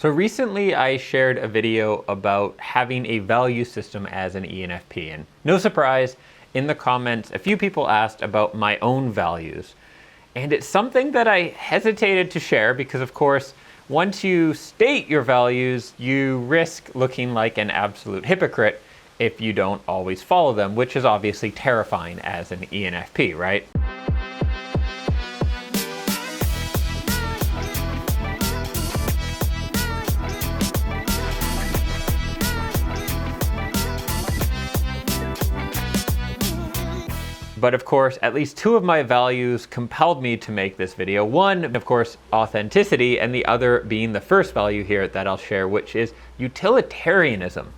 So recently I shared a video about having a value system as an ENFP, and no surprise, in the comments a few people asked about my own values. And it's something that I hesitated to share because, of course, once you state your values, you risk looking like an absolute hypocrite if you don't always follow them, which is obviously terrifying as an ENFP, right? But of course, at least two of my values compelled me to make this video. One, of course, authenticity, and the other being the first value here that I'll share, which is utilitarianism.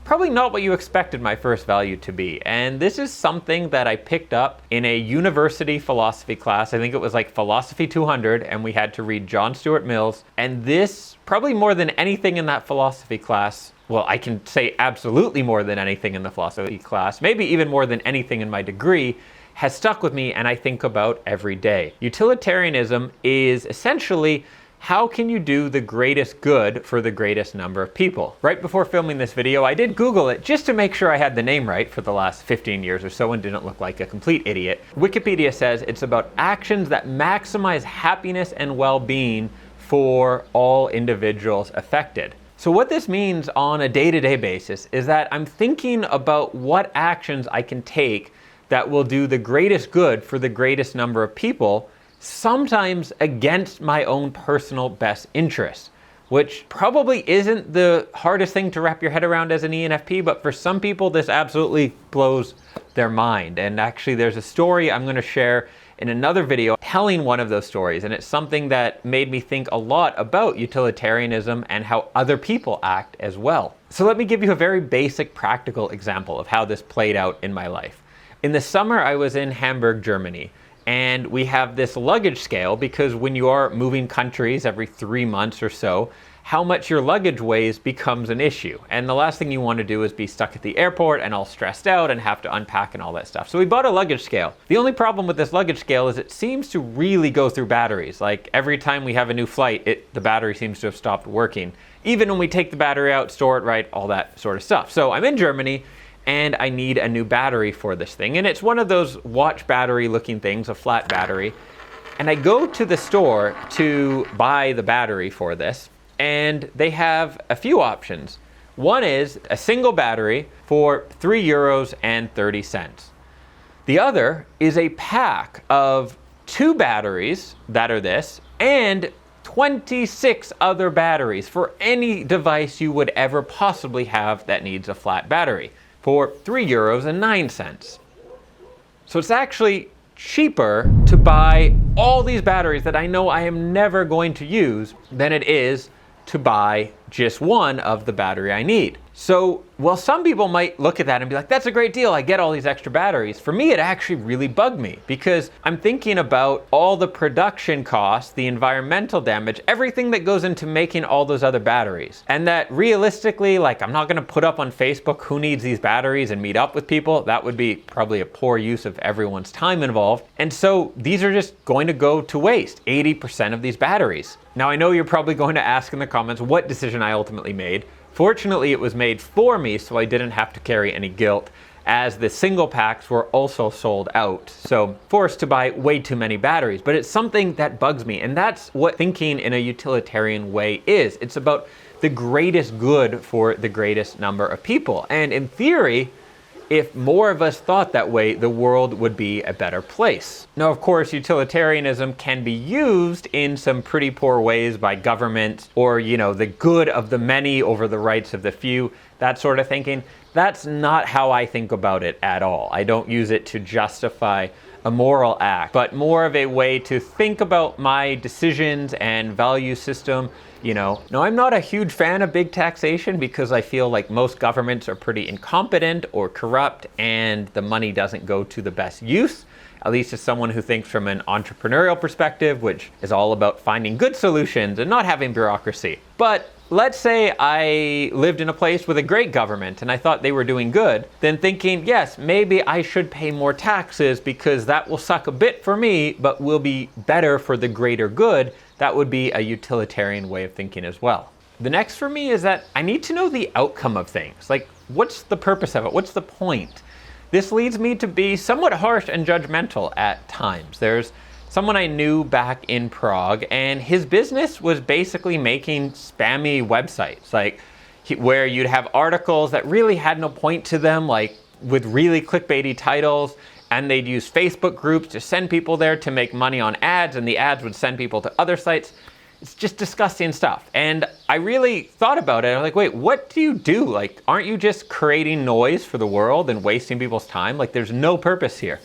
Probably not what you expected my first value to be. And this is something that I picked up in a university philosophy class. I think it was like Philosophy 200, and we had to read John Stuart Mill's. And this, probably more than anything in that philosophy class, well, I can say absolutely more than anything in the philosophy class, maybe even more than anything in my degree, has stuck with me and I think about every day. Utilitarianism is essentially, how can you do the greatest good for the greatest number of people? Right before filming this video, I did Google it just to make sure I had the name right for the last 15 years or so and didn't look like a complete idiot. Wikipedia says it's about actions that maximize happiness and well-being for all individuals affected. So what this means on a day-to-day basis is that I'm thinking about what actions I can take that will do the greatest good for the greatest number of people, sometimes against my own personal best interests, which probably isn't the hardest thing to wrap your head around as an ENFP, but for some people this absolutely blows their mind. And actually there's a story I'm going to share in another video telling one of those stories, and it's something that made me think a lot about utilitarianism and how other people act as well. So let me give you a very basic practical example of how this played out in my life. In the summer I was in Hamburg, Germany, and we have this luggage scale because when you are moving countries every 3 months or so, how much your luggage weighs becomes an issue. And the last thing you want to do is be stuck at the airport and all stressed out and have to unpack and all that stuff. So we bought a luggage scale. The only problem with this luggage scale is it seems to really go through batteries. Like every time we have a new flight, the battery seems to have stopped working. Even when we take the battery out, store it right, all that sort of stuff. So I'm in Germany and I need a new battery for this thing. And it's one of those watch battery looking things, a flat battery. And I go to the store to buy the battery for this. And they have a few options. One is a single battery for €3.30. The other is a pack of 2 batteries that are this and 26 other batteries for any device you would ever possibly have that needs a flat battery for €3.09. So it's actually cheaper to buy all these batteries that I know I am never going to use than it is to buy just one of the battery I need. So, well, some people might look at that and be like, that's a great deal, I get all these extra batteries. For me, it actually really bugged me because I'm thinking about all the production costs, the environmental damage, everything that goes into making all those other batteries. And that realistically, like, I'm not gonna put up on Facebook who needs these batteries and meet up with people. That would be probably a poor use of everyone's time involved. And so these are just going to go to waste, 80% of these batteries. Now, I know you're probably going to ask in the comments what decision I ultimately made. Fortunately, it was made for me, so I didn't have to carry any guilt, as the single packs were also sold out. So forced to buy way too many batteries, but it's something that bugs me. And that's what thinking in a utilitarian way is. It's about the greatest good for the greatest number of people. And in theory, if more of us thought that way, the world would be a better place. Now, of course, utilitarianism can be used in some pretty poor ways by governments or, the good of the many over the rights of the few, that sort of thinking. That's not how I think about it at all. I don't use it to justify a moral act, but more of a way to think about my decisions and value system. Now, I'm not a huge fan of big taxation because I feel like most governments are pretty incompetent or corrupt and the money doesn't go to the best use, at least as someone who thinks from an entrepreneurial perspective, which is all about finding good solutions and not having bureaucracy. But let's say I lived in a place with a great government and I thought they were doing good, then thinking, yes, maybe I should pay more taxes because that will suck a bit for me, but will be better for the greater good. That would be a utilitarian way of thinking as well. The next for me is that I need to know the outcome of things. Like, what's the purpose of it? What's the point? This leads me to be somewhat harsh and judgmental at times. There's someone I knew back in Prague, and his business was basically making spammy websites, like where you'd have articles that really had no point to them, like with really clickbaity titles, and they'd use Facebook groups to send people there to make money on ads, and the ads would send people to other sites. It's just disgusting stuff. And I really thought about it. I'm like, wait, what do you do? Like, aren't you just creating noise for the world and wasting people's time? Like, there's no purpose here.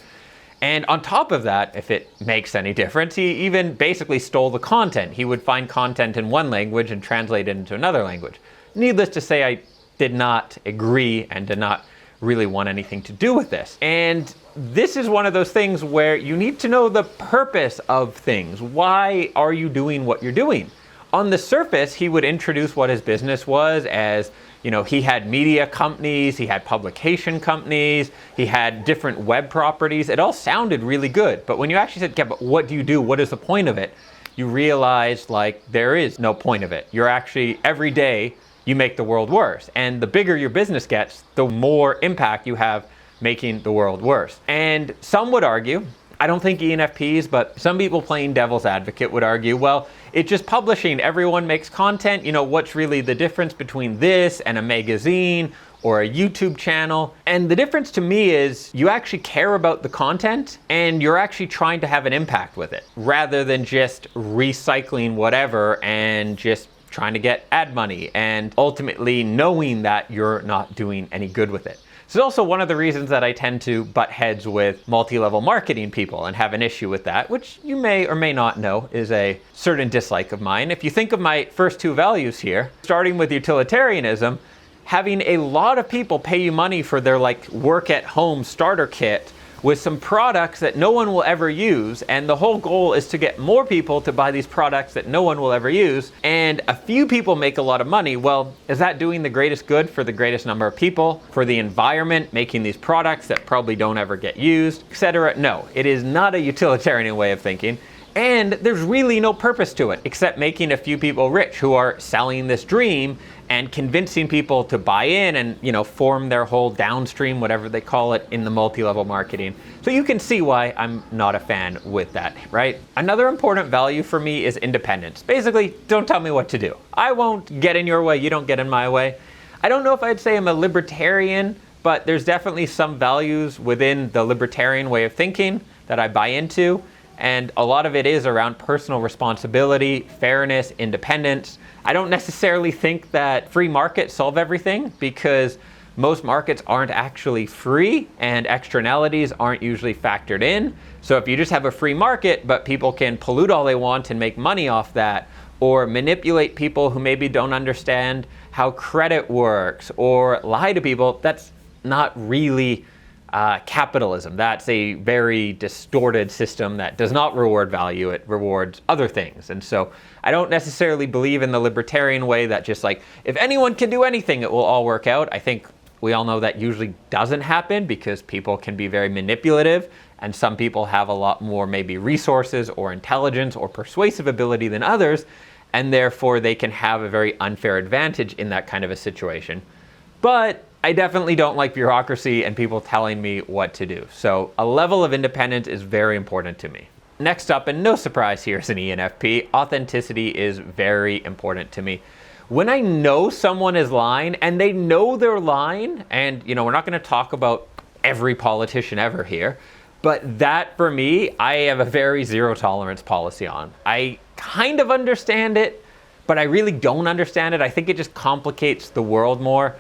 And on top of that, if it makes any difference, he even basically stole the content. He would find content in one language and translate it into another language. Needless to say, I did not agree and did not really want anything to do with this. And this is one of those things where you need to know the purpose of things. Why are you doing what you're doing? On the surface, he would introduce what his business was as, you know, he had media companies, he had publication companies, he had different web properties. It all sounded really good. But when you actually said, yeah, but what do you do? What is the point of it? You realize, like, there is no point of it. You're actually, every day, you make the world worse. And the bigger your business gets, the more impact you have making the world worse. And some would argue, I don't think ENFPs, but some people playing devil's advocate would argue, well, it's just publishing. Everyone makes content. You know, what's really the difference between this and a magazine or a YouTube channel? And the difference to me is you actually care about the content and you're actually trying to have an impact with it rather than just recycling whatever and just trying to get ad money and ultimately knowing that you're not doing any good with it. This is also one of the reasons that I tend to butt heads with multi-level marketing people and have an issue with that, which you may or may not know is a certain dislike of mine. If you think of my first two values here, starting with utilitarianism, having a lot of people pay you money for their like work at home starter kit with some products that no one will ever use, and the whole goal is to get more people to buy these products that no one will ever use, and a few people make a lot of money. Well, is that doing the greatest good for the greatest number of people, for the environment, making these products that probably don't ever get used, etc.? No, it is not a utilitarian way of thinking, and there's really no purpose to it except making a few people rich who are selling this dream and convincing people to buy in and, you know, form their whole downstream, whatever they call it, in the multi-level marketing. So you can see why I'm not a fan with that, right? Another important value for me is independence. Basically, don't tell me what to do. I won't get in your way, you don't get in my way. I don't know if I'd say I'm a libertarian, but there's definitely some values within the libertarian way of thinking that I buy into. And a lot of it is around personal responsibility, fairness, independence. I don't necessarily think that free markets solve everything because most markets aren't actually free and externalities aren't usually factored in. So if you just have a free market, but people can pollute all they want and make money off that, or manipulate people who maybe don't understand how credit works, or lie to people, that's not really capitalism. That's a very distorted system that does not reward value, it rewards other things. And so I don't necessarily believe in the libertarian way that just like, if anyone can do anything, it will all work out. I think we all know that usually doesn't happen because people can be very manipulative and some people have a lot more maybe resources or intelligence or persuasive ability than others, and therefore they can have a very unfair advantage in that kind of a situation. But I definitely don't like bureaucracy and people telling me what to do. So a level of independence is very important to me. Next up, and no surprise here as an ENFP, authenticity is very important to me. When I know someone is lying and they know they're lying, and you know, we're not going to talk about every politician ever here, but that for me, I have a very zero tolerance policy on. I kind of understand it, but I really don't understand it. I think it just complicates the world more.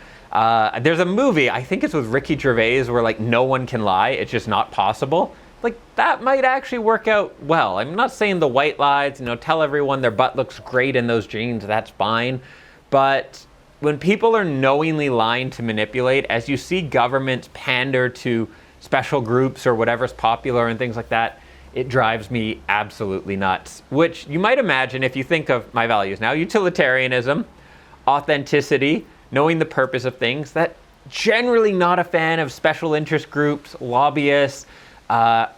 There's a movie, I think it's with Ricky Gervais, where like no one can lie, it's just not possible. Like that might actually work out well. I'm not saying the white lies, you know, tell everyone their butt looks great in those jeans, that's fine. But when people are knowingly lying to manipulate, as you see governments pander to special groups or whatever's popular and things like that, it drives me absolutely nuts. Which you might imagine if you think of my values now, utilitarianism, authenticity, knowing the purpose of things, that generally not a fan of special interest groups, lobbyists,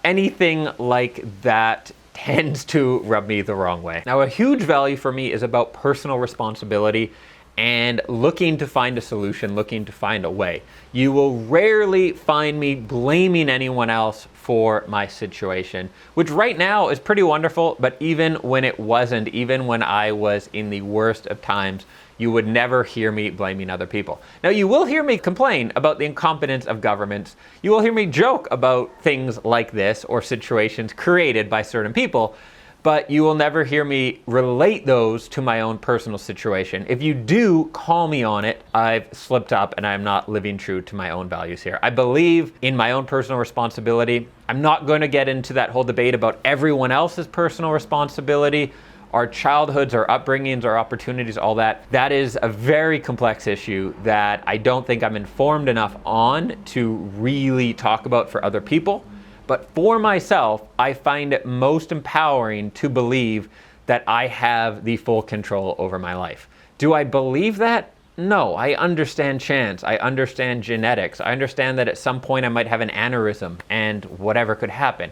anything like that tends to rub me the wrong way. Now, a huge value for me is about personal responsibility and looking to find a solution, looking to find a way. You will rarely find me blaming anyone else for my situation, which right now is pretty wonderful, but even when it wasn't, even when I was in the worst of times, you would never hear me blaming other people. Now, you will hear me complain about the incompetence of governments. You will hear me joke about things like this or situations created by certain people, but you will never hear me relate those to my own personal situation. If you do call me on it, I've slipped up and I'm not living true to my own values here. I believe in my own personal responsibility. I'm not going to get into that whole debate about everyone else's personal responsibility, our childhoods, our upbringings, our opportunities, all that. That is a very complex issue that I don't think I'm informed enough on to really talk about for other people. But for myself, I find it most empowering to believe that I have the full control over my life. Do I believe that? No, I understand chance. I understand genetics. I understand that at some point I might have an aneurysm and whatever could happen.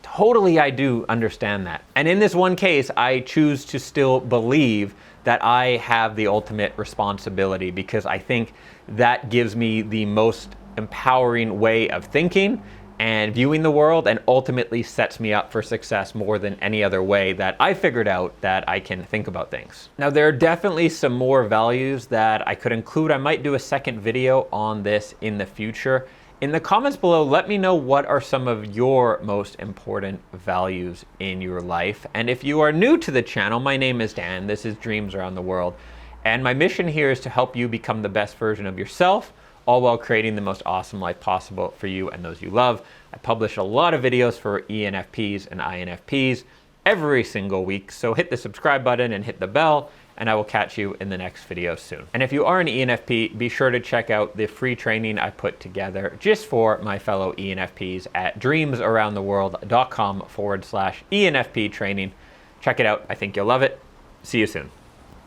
Totally, I do understand that. And in this one case, I choose to still believe that I have the ultimate responsibility because I think that gives me the most empowering way of thinking and viewing the world, and ultimately sets me up for success more than any other way that I figured out that I can think about things. Now, there are definitely some more values that I could include. I might do a second video on this in the future. In the comments below, let me know what are some of your most important values in your life. And if you are new to the channel, my name is Dan. This is Dreams Around the World. And my mission here is to help you become the best version of yourself, all while creating the most awesome life possible for you and those you love. I publish a lot of videos for ENFPs and INFPs every single week, so hit the subscribe button and hit the bell, and I will catch you in the next video soon. And if you are an ENFP, be sure to check out the free training I put together just for my fellow ENFPs at dreamsaroundtheworld.com/ENFP training. Check it out. I think you'll love it. See you soon.